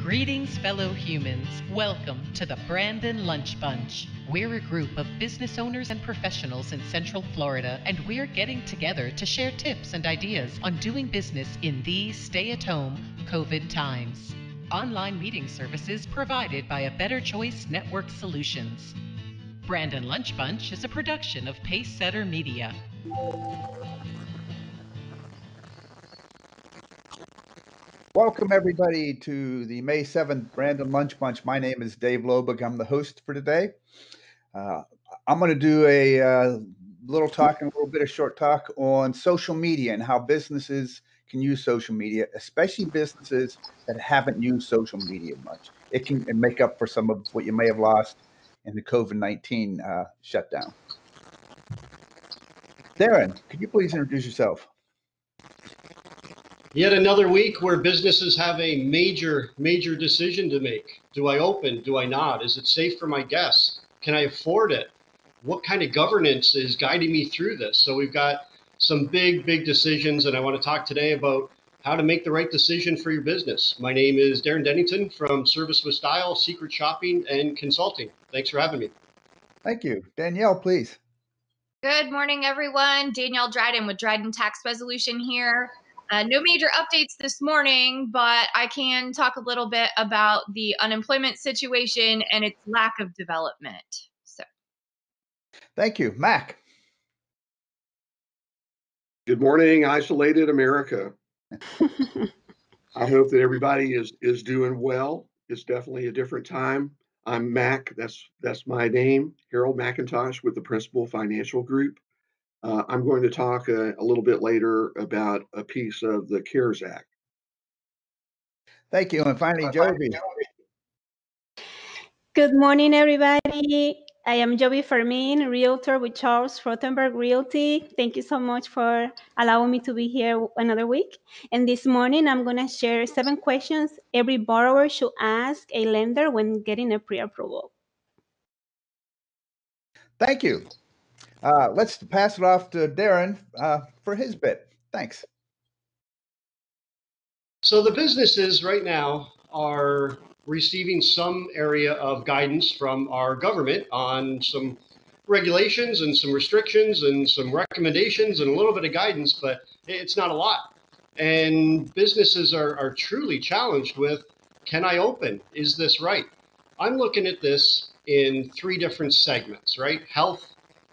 Greetings, fellow humans. Welcome to the Brandon Lunch Bunch. We're a group of business owners and professionals in Central Florida, and we're getting together to share tips and ideas on doing business in these stay-at-home COVID times. Online meeting services provided by a Better Choice Network Solutions. Brandon Lunch Bunch is a production of Pacesetter Media. Welcome, everybody, to the May 7th Brandon Lunch Bunch. My name is Dave Lobig. I'm the host for today. I'm going to do a little talk and a little bit of short talk on social media and how businesses can use social media, especially businesses that haven't used social media much. It can make up for some of what you may have lost in the COVID-19 shutdown. Darren, could you please introduce yourself? Yet another week where businesses have a major decision to make. Do I open? Do I not? Is it safe for my guests? Can I afford it? What kind of governance is guiding me through this? So we've got some big decisions, and I want to talk today about how to make the right decision for your business. My name is Darren Dennington from Service with Style, Secret Shopping, and Consulting. Thanks for having me. Thank you. Danielle, please. Good morning, everyone. Danielle Dryden with Dryden Tax Resolution here. No major updates this morning, but I can talk a little bit about the unemployment situation and its lack of development. So, Thank you. Mac. Good morning, isolated America. I hope that everybody is doing well. It's definitely a different time. I'm Mac. That's my name, Harold McIntosh with the Principal Financial Group. I'm going to talk a little bit later about a piece of the CARES Act. Thank you. And finally, Jovi. Good morning, everybody. I am Jovi Fermin, Realtor with Charles Rothenberg Realty. Thank you so much for allowing me to be here another week. And this morning, I'm going to share 7 questions every borrower should ask a lender when getting a pre-approval. Thank you. Let's pass it off to Darren for his bit. Thanks. So the businesses right now are receiving some area of guidance from our government on some regulations and some restrictions and some recommendations and a little bit of guidance, but it's not a lot. And businesses are truly challenged with, can I open? Is this right? I'm looking at this in 3 different segments, right? Health,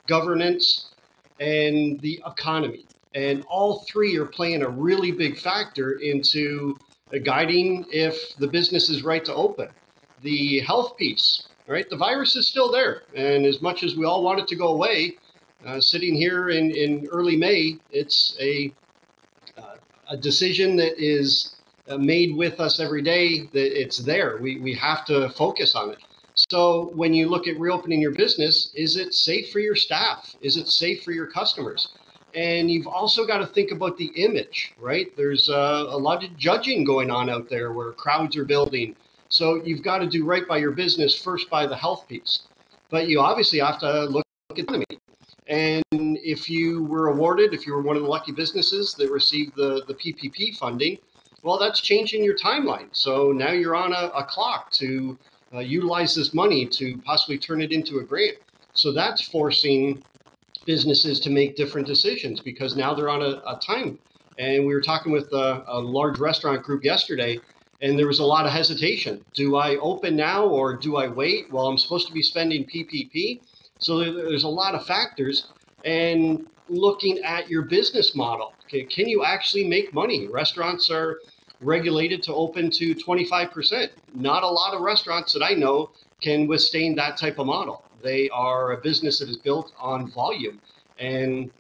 governance, and the economy. And all 3 are playing a really big factor into guiding if the business is right to open. The health piece, right? The virus is still there. And as much as we all want it to go away, sitting here in early May, it's a decision that is made with us every day, that it's there. We have to focus on it. So when you look at reopening your business, is it safe for your staff? Is it safe for your customers? And you've also got to think about the image, right? There's a lot of judging going on out there where crowds are building. So you've got to do right by your business first by the health piece. But you obviously have to look at the economy. And if you were awarded, if you were one of the lucky businesses that received the PPP funding, well, that's changing your timeline. So now you're on a clock to utilize this money to possibly turn it into a grant. So that's forcing businesses to make different decisions because now they're on a time. And we were talking with a large restaurant group yesterday, and there was a lot of hesitation. Do I open now or do I wait? Well, I'm supposed to be spending PPP. So there's a lot of factors. And looking at your business model, can you actually make money? Restaurants are regulated to open to 25%. Not a lot of restaurants that I know can withstand that type of model. They are a business that is built on volume, and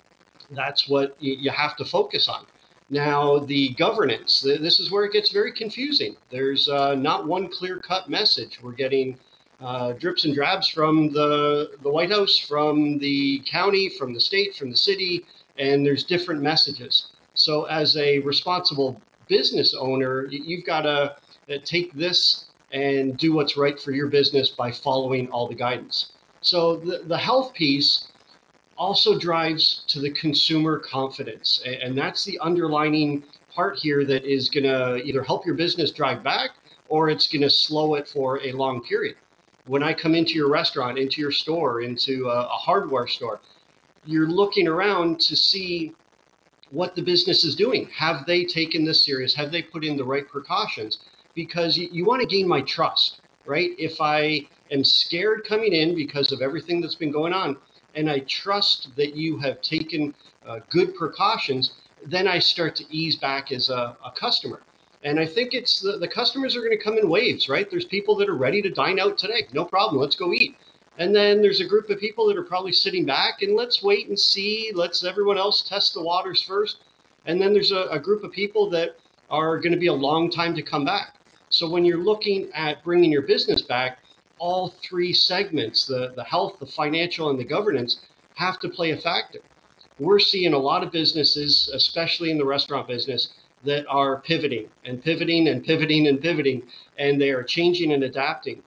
that's what you have to focus on. Now, the governance, this is where it gets very confusing. There's not one clear-cut message. We're getting drips and drabs from the White House, from the county, from the state, from the city, and there's different messages. So as a responsible business owner, you've got to take this and do what's right for your business by following all the guidance. So the health piece also drives to the consumer confidence, and that's the underlining part here that is going to either help your business drive back or it's going to slow it for a long period. When I come into your restaurant, into your store, into a hardware store, you're looking around to see what the business is doing. Have they taken this serious? Have they put in the right precautions? Because you want to gain my trust, right? If I am scared coming in because of everything that's been going on, and I trust that you have taken good precautions, then I start to ease back as a customer. And I think it's the customers are going to come in waves, right? There's people that are ready to dine out today. No problem. Let's go eat. And then there's a group of people that are probably sitting back and let's wait and see. Let's everyone else test the waters first. And then there's a group of people that are going to be a long time to come back. So when you're looking at bringing your business back, all three segments, the health, the financial, and the governance, have to play a factor. We're seeing a lot of businesses, especially in the restaurant business, that are pivoting and pivoting and pivoting and pivoting, and they are changing and adapting.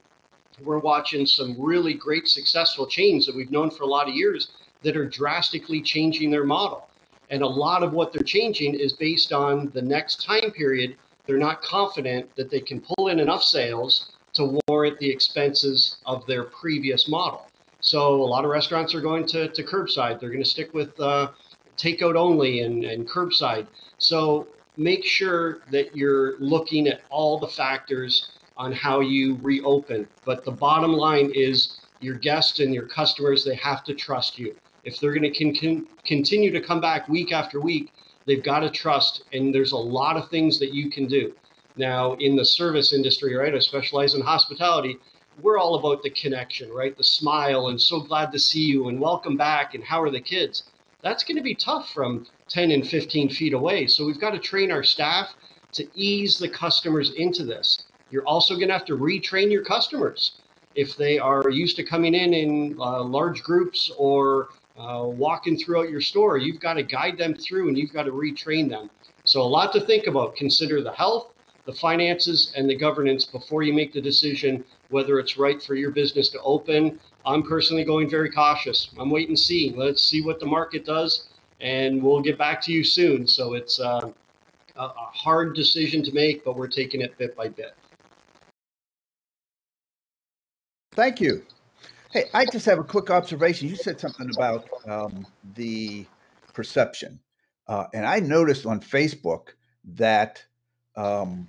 We're watching some really great successful chains that we've known for a lot of years that are drastically changing their model. And a lot of what they're changing is based on the next time period. They're not confident that they can pull in enough sales to warrant the expenses of their previous model. So a lot of restaurants are going to curbside. They're going to stick with takeout only and curbside. So make sure that you're looking at all the factors on how you reopen. But the bottom line is your guests and your customers, they have to trust you. If they're going to continue to come back week after week, they've got to trust. And there's a lot of things that you can do. Now, in the service industry, right, I specialize in hospitality. We're all about the connection, right? The smile and so glad to see you and welcome back and how are the kids? That's going to be tough from 10 and 15 feet away. So we've got to train our staff to ease the customers into this. You're also going to have to retrain your customers. If they are used to coming in large groups or walking throughout your store, you've got to guide them through and you've got to retrain them. So a lot to think about. Consider the health, the finances, and the governance before you make the decision whether it's right for your business to open. I'm personally going very cautious. I'm wait and see. Let's see what the market does, and we'll get back to you soon. So it's a hard decision to make, but we're taking it bit by bit. Thank you. Hey, I just have a quick observation. You said something about the perception, and I noticed on Facebook that um,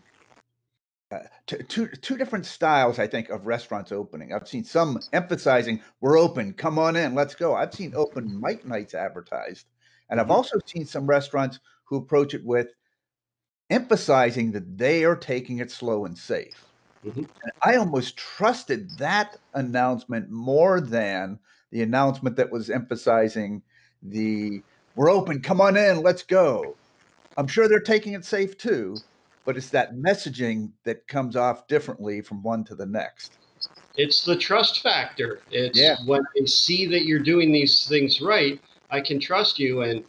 two different styles, I think, of restaurants opening. I've seen some emphasizing, "We're open, come on in, let's go." I've seen open mic nights advertised, and I've also seen some restaurants who approach it with emphasizing that they are taking it slow and safe. Mhm. I almost trusted that announcement more than the announcement that was emphasizing the "We're open, come on in, let's go." I'm sure they're taking it safe too, but it's that messaging that comes off differently from one to the next. It's the trust factor. Yeah. It's when they see that you're doing these things right, I can trust you. And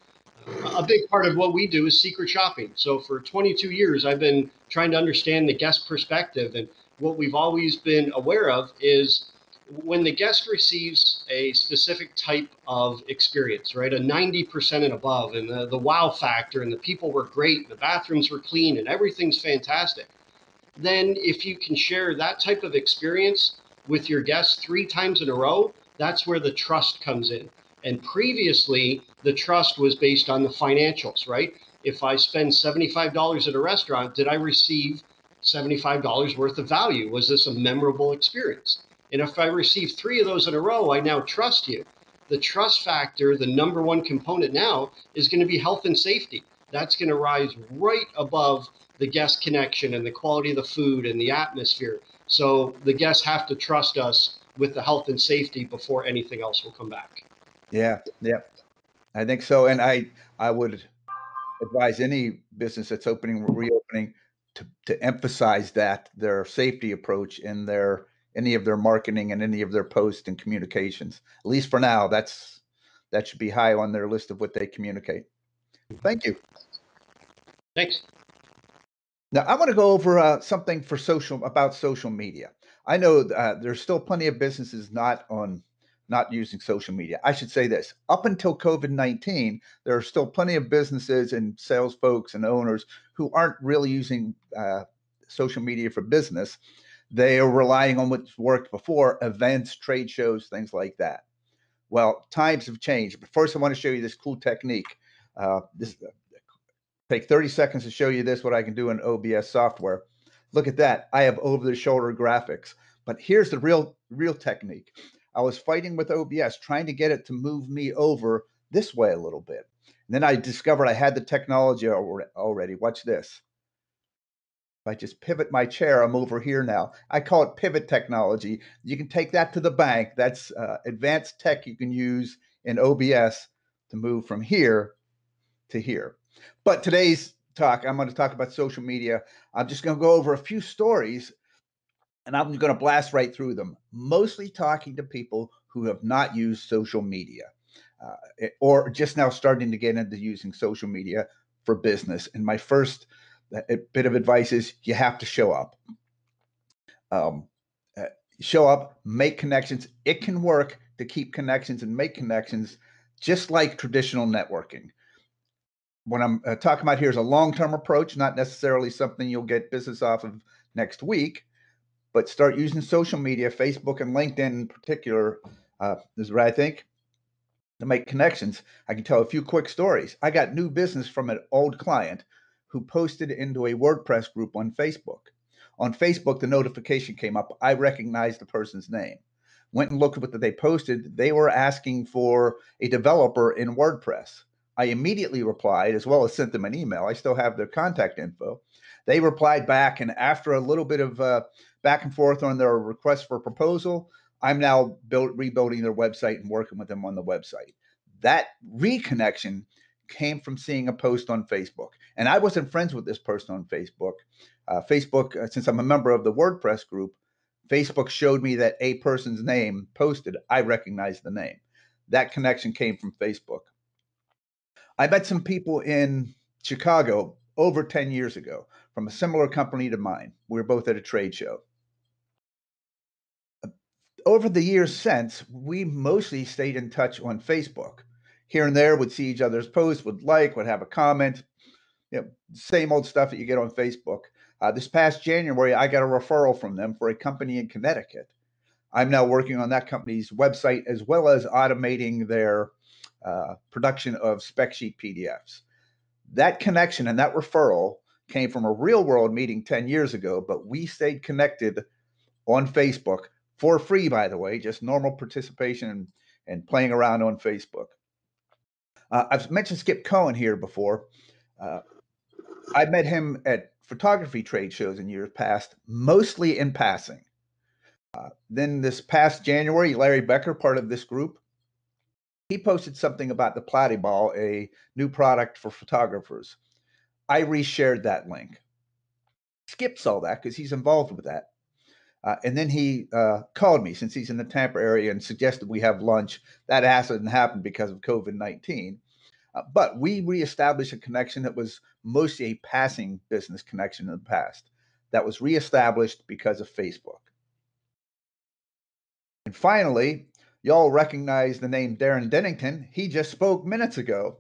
a big part of what we do is secret shopping. So for 22 years, I've been trying to understand the guest perspective. And what we've always been aware of is when the guest receives a specific type of experience, right? A 90% and above, and the wow factor, and the people were great, the bathrooms were clean, and everything's fantastic. Then if you can share that type of experience with your guests 3 times in a row, that's where the trust comes in. And previously, the trust was based on the financials, right? If I spend $75 at a restaurant, did I receive $75 worth of value? Was this a memorable experience? And if I receive 3 of those in a row, I now trust you. The trust factor, the number one component now, is going to be health and safety. That's going to rise right above the guest connection and the quality of the food and the atmosphere. So the guests have to trust us with the health and safety before anything else will come back. Yeah, yeah, I think so. And I would advise any business that's opening, reopening, to emphasize that their safety approach in their any of their marketing and any of their posts and communications. At least for now, that should be high on their list of what they communicate. Thank you. Thanks. Now I want to go over something for social media. I know there's still plenty of businesses not using social media. I should say this, up until COVID-19, there are still plenty of businesses and sales folks and owners who aren't really using social media for business. They are relying on what's worked before, events, trade shows, things like that. Well, times have changed. But first, I want to show you this cool technique. This take 30 seconds to show you this, what I can do in OBS software. Look at that. I have over-the-shoulder graphics. But here's the real technique. I was fighting with OBS, trying to get it to move me over this way a little bit. And then I discovered I had the technology already. Watch this. If I just pivot my chair, I'm over here now. I call it pivot technology. You can take that to the bank. That's advanced tech you can use in OBS to move from here to here. But today's talk, I'm going to talk about social media. I'm just going to go over a few stories, and I'm going to blast right through them, mostly talking to people who have not used social media or just now starting to get into using social media for business. And my first bit of advice is you have to show up. Show up, make connections. It can work to keep connections and make connections just like traditional networking. What I'm talking about here is a long-term approach, not necessarily something you'll get business off of next week, but start using social media, Facebook and LinkedIn in particular, is what I think, to make connections. I can tell a few quick stories. I got new business from an old client who posted into a WordPress group on Facebook. On Facebook, the notification came up. I recognized the person's name. Went and looked at what they posted. They were asking for a developer in WordPress. I immediately replied, as well as sent them an email. I still have their contact info. They replied back, and after a little bit of back and forth on their request for proposal, I'm now rebuilding their website and working with them on the website. That reconnection came from seeing a post on Facebook. And I wasn't friends with this person on Facebook. Since I'm a member of the WordPress group, Facebook showed me that a person's name posted. I recognized the name. That connection came from Facebook. I met some people in Chicago over 10 years ago from a similar company to mine. We were both at a trade show. Over the years since, we mostly stayed in touch on Facebook. Here and there, would see each other's posts, would have a comment. Same old stuff that you get on Facebook. This past January, I got a referral from them for a company in Connecticut. I'm now working on that company's website as well as automating their production of spec sheet PDFs. That connection and that referral came from a real world meeting 10 years ago, but we stayed connected on Facebook for free, by the way, just normal participation and playing around on Facebook. I've mentioned Skip Cohen here before. I met him at photography trade shows in years past, mostly in passing. Then this past January, Larry Becker, part of this group, he posted something about the Plattyball, a new product for photographers. I reshared that link. Skip saw that because he's involved with that. And then he called me since he's in the Tampa area and suggested we have lunch. That hasn't happened because of COVID-19. But we reestablished a connection that was mostly a passing business connection in the past. That was reestablished because of Facebook. And finally, y'all recognize the name Darren Dennington. He just spoke minutes ago.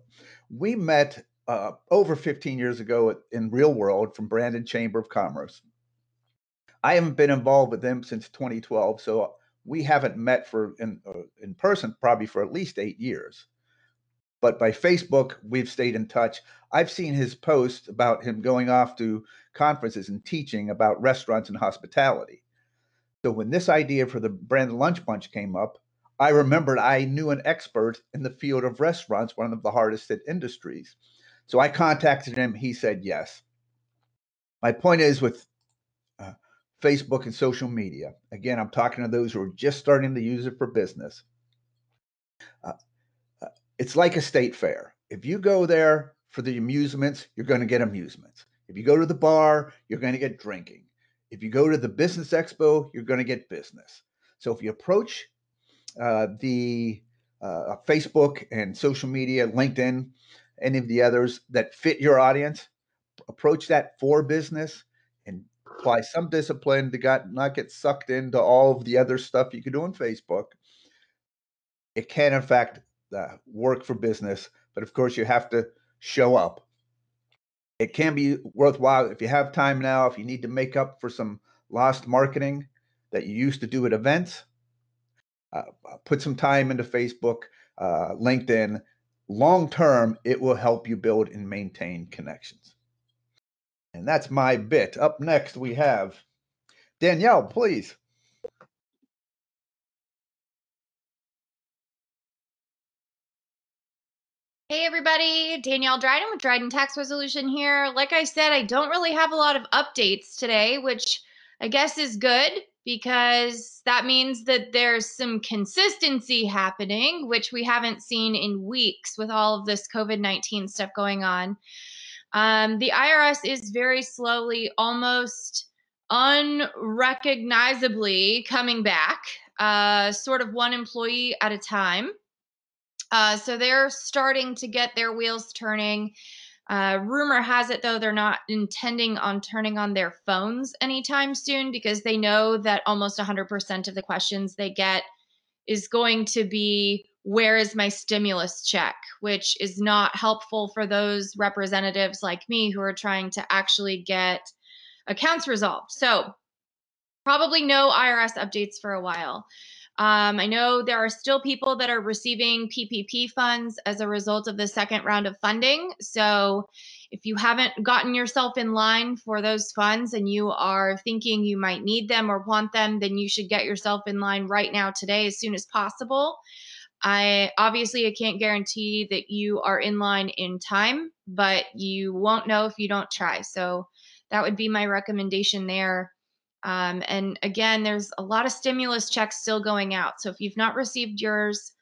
We met over 15 years ago in Real World from Brandon Chamber of Commerce. I haven't been involved with them since 2012, so we haven't met in person probably for at least 8 years. But by Facebook, we've stayed in touch. I've seen his posts about him going off to conferences and teaching about restaurants and hospitality. So when this idea for the Brandon Lunch Bunch came up, I remembered I knew an expert in the field of restaurants, one of the hardest hit industries. So I contacted him. He said yes. My point is with Facebook and social media, again, I'm talking to those who are just starting to use it for business. It's like a state fair. If you go there for the amusements, you're going to get amusements. If you go to the bar, you're going to get drinking. If you go to the business expo, you're going to get business. So if you approach the Facebook and social media, LinkedIn, any of the others that fit your audience, approach that for business and apply some discipline to not get sucked into all of the other stuff you can do on Facebook. it can, in fact, work for business, but of course, you have to show up. It can be worthwhile if you have time now, if you need to make up for some lost marketing that you used to do at events. Put some time into Facebook, LinkedIn. Long term, it will help you build and maintain connections. And that's my bit. Up next, we have Danielle, please. Hey everybody, Danielle Dryden with Dryden Tax Resolution here. Like I said, I don't really have a lot of updates today, which I guess is good because that means that there's some consistency happening, which we haven't seen in weeks with all of this COVID-19 stuff going on. The IRS is very slowly, almost unrecognizably coming back, sort of one employee at a time. So they're starting to get their wheels turning. Rumor has it, though, they're not intending on turning on their phones anytime soon because they know that almost 100% of the questions they get is going to be, where is my stimulus check? Which is not helpful for those representatives like me who are trying to actually get accounts resolved. So probably no IRS updates for a while. I know there are still people that are receiving PPP funds as a result of the second round of funding. So if you haven't gotten yourself in line for those funds and you are thinking you might need them or want them, then you should get yourself in line right now today as soon as possible. I can't guarantee that you are in line in time, but you won't know if you don't try. So that would be my recommendation there. And again, there's a lot of stimulus checks still going out. So if you've not received yours,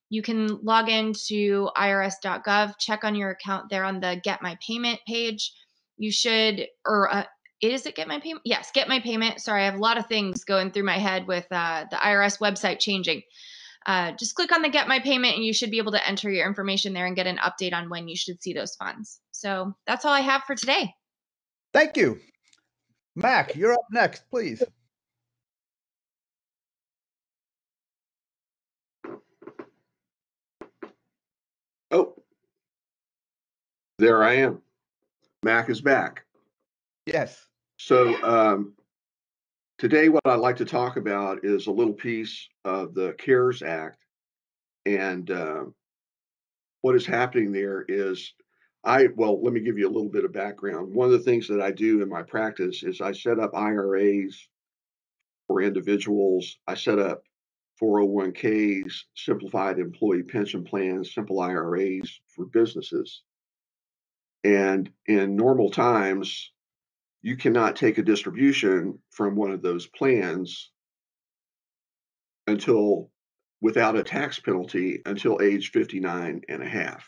you can log into irs.gov, check on your account there on the Get My Payment page. You should, is it Get My Payment? Yes, Get My Payment. Sorry, I have a lot of things going through my head with the IRS website changing. Just click on the Get My Payment and you should be able to enter your information there and get an update on when you should see those funds. So that's all I have for today. Thank you. Mac, you're up next, please. Oh, there I am. Mac is back. Yes. So today what I'd like to talk about is a little piece of the CARES Act. And what is happening there is let me give you a little bit of background. One of the things that I do in my practice is I set up IRAs for individuals. I set up 401ks, simplified employee pension plans, simple IRAs for businesses. And in normal times, you cannot take a distribution from one of those plans until without a tax penalty until age 59 and a half.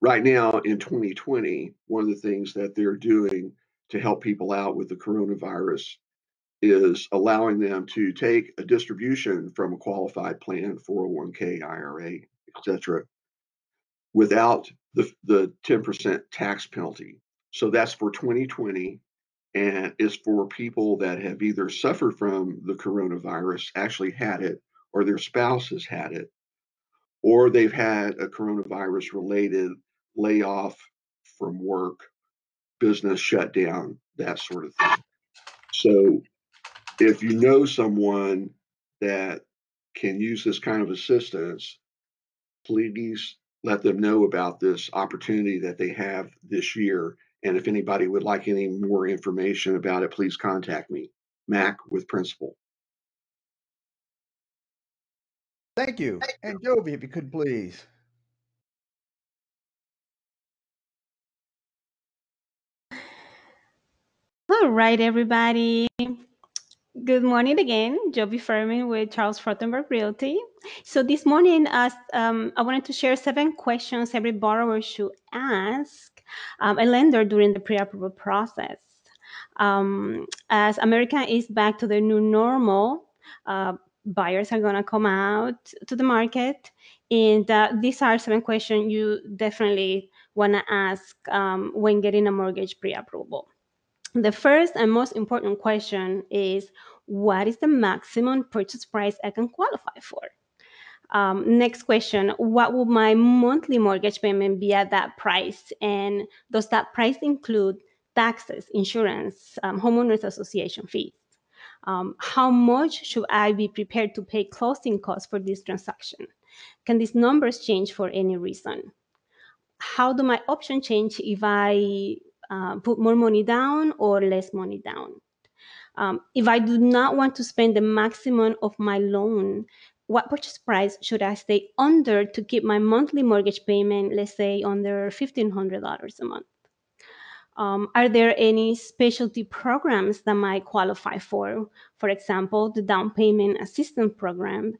Right now in 2020, one of the things that they're doing to help people out with the coronavirus is allowing them to take a distribution from a qualified plan, 401k, IRA, etc., without the 10% tax penalty. So that's for 2020, and is for people that have either suffered from the coronavirus, actually had it, or their spouse has had it, or they've had a coronavirus related layoff from work, business shutdown, that sort of thing. So if you know someone that can use this kind of assistance, please let them know about this opportunity that they have this year. And if anybody would like any more information about it, please contact me, Mac with Principal. Thank you. And Jovi, if you could please. All right, everybody. Good morning again, Joby Furman with Charles Frottenberg Realty. So this morning, I wanted to share 7 questions every borrower should ask a lender during the pre-approval process. As America is back to the new normal, buyers are going to come out to the market, and these are 7 questions you definitely want to ask when getting a mortgage pre-approval. The first and most important question is, what is the maximum purchase price I can qualify for? Next question, what will my monthly mortgage payment be at that price? And does that price include taxes, insurance, homeowners association fees? How much should I be prepared to pay closing costs for this transaction? Can these numbers change for any reason? How do my options change if I put more money down or less money down? If I do not want to spend the maximum of my loan, what purchase price should I stay under to keep my monthly mortgage payment, let's say, under $1,500 a month? Are there any specialty programs that might qualify for? For example, the down payment assistance program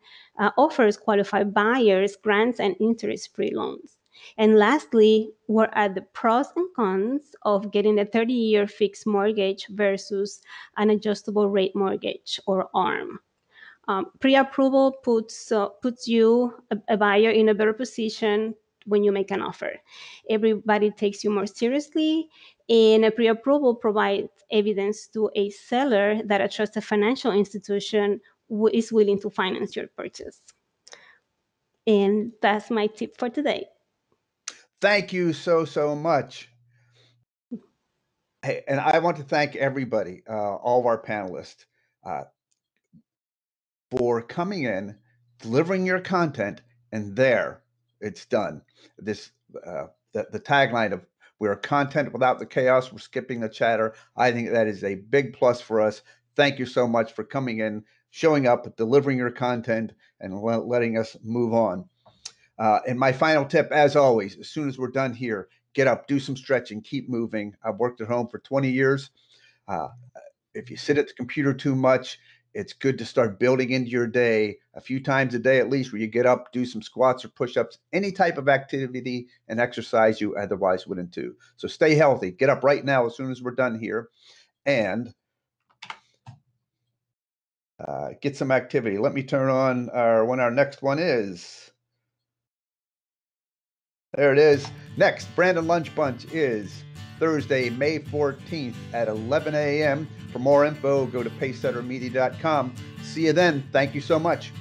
offers qualified buyers grants and interest-free loans. And lastly, what are the pros and cons of getting a 30-year fixed mortgage versus an adjustable rate mortgage or ARM? Pre-approval puts you, a buyer, in a better position when you make an offer. Everybody takes you more seriously, and a pre-approval provides evidence to a seller that a trusted financial institution is willing to finance your purchase. And that's my tip for today. Thank you so much. Hey, and I want to thank everybody, all of our panelists, for coming in, delivering your content, and there, it's done. This the tagline of "We're content without the chaos. We're skipping the chatter." I think that is a big plus for us. Thank you so much for coming in, showing up, delivering your content, and letting us move on. And my final tip, as always, as soon as we're done here, get up, do some stretching, keep moving. I've worked at home for 20 years. If you sit at the computer too much, it's good to start building into your day a few times a day at least, where you get up, do some squats or push-ups, any type of activity and exercise you otherwise wouldn't do. So stay healthy. Get up right now as soon as we're done here and get some activity. Let me turn on when our next one is. There it is. Next, Brandon Lunch Bunch is Thursday, May 14th at 11 a.m. For more info, go to pacesettermedia.com. See you then. Thank you so much.